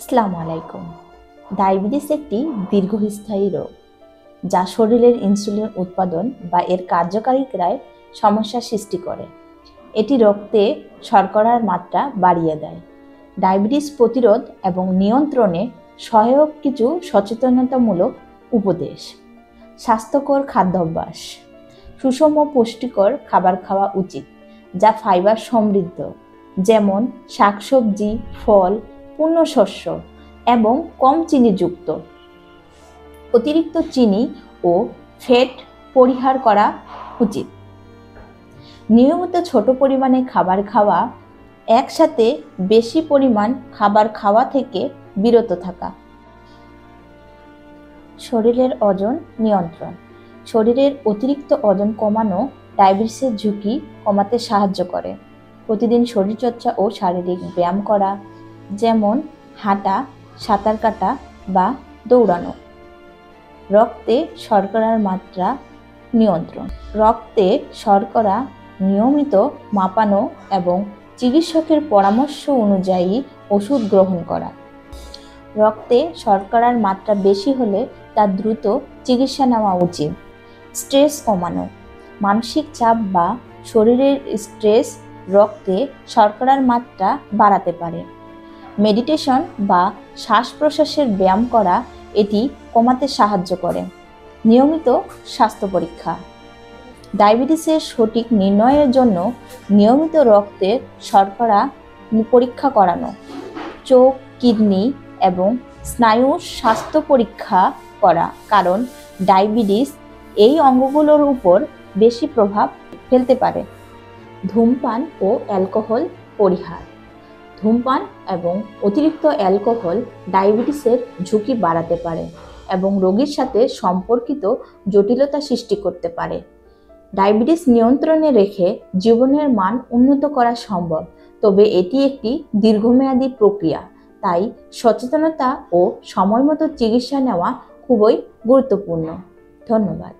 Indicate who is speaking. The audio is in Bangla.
Speaker 1: আসসালামু আলাইকুম। ডায়াবেটিস একটি দীর্ঘস্থায়ী রোগ যা শরীরের ইনসুলিন উৎপাদন বা এর কার্যকারিতায় সমস্যা সৃষ্টি করে। এটি রক্তে শর্করার মাত্রা বাড়িয়ে দেয়। ডায়াবেটিস প্রতিরোধ এবং নিয়ন্ত্রণে সহায়ক কিছু সচেতনতামূলক উপদেশ। স্বাস্থ্যকর খাদ্যাভ্যাস: সুষম পুষ্টিকর খাবার খাওয়া উচিত যা ফাইবার সমৃদ্ধ, যেমন শাকসবজি, ফল, পূর্ণ শস্য এবং কম চিনিযুক্ত। অতিরিক্ত চিনি ও ফ্যাট পরিহার করা উচিত। নিয়মিত ছোট পরিমাণে খাবার খাওয়া, একসাথে বেশি পরিমাণ খাবার খাওয়া থেকে বিরত থাকা। শরীরের ওজন নিয়ন্ত্রণ: শরীরের অতিরিক্ত ওজন কমানো ডায়াবেটিসের ঝুঁকি কমাতে সাহায্য করে। প্রতিদিন শরীরচর্চা ও শারীরিক ব্যায়াম করা, যেমন হাঁটা, সাঁতার কাটা বা দৌড়ানো। রক্তে শর্করার মাত্রা নিয়ন্ত্রণ: রক্তে শর্করা নিয়মিত মাপানো এবং চিকিৎসকের পরামর্শ অনুযায়ী ওষুধ গ্রহণ করা। রক্তে শর্করার মাত্রা বেশি হলে তা দ্রুত চিকিৎসা নেওয়া উচিত। স্ট্রেস কমানো: মানসিক চাপ বা শরীরের স্ট্রেস রক্তে শর্করার মাত্রা বাড়াতে পারে। মেডিটেশন বা শ্বাস প্রশ্বাসের ব্যায়াম করা এটি কমাতে সাহায্য করে। নিয়মিত স্বাস্থ্য পরীক্ষা: ডায়াবেটিসের সঠিক নির্ণয়ের জন্য নিয়মিত রক্তের শর্করা পরীক্ষা করানো, চোখ, কিডনি এবং স্নায়ুর স্বাস্থ্য পরীক্ষা করা, কারণ ডায়াবেটিস এই অঙ্গগুলোর উপর বেশি প্রভাব ফেলতে পারে। ধূমপান ও অ্যালকোহল পরিহার: ধূমপান এবং অতিরিক্ত অ্যালকোহল ডায়াবেটিসের ঝুঁকি বাড়াতে পারে এবং রোগীর সাথে সম্পর্কিত জটিলতা সৃষ্টি করতে পারে। ডায়াবেটিস নিয়ন্ত্রণে রেখে জীবনের মান উন্নত করা সম্ভব, তবে এটি একটি দীর্ঘমেয়াদী প্রক্রিয়া। তাই সচেতনতা ও সময়মতো চিকিৎসা নেওয়া খুবই গুরুত্বপূর্ণ। ধন্যবাদ।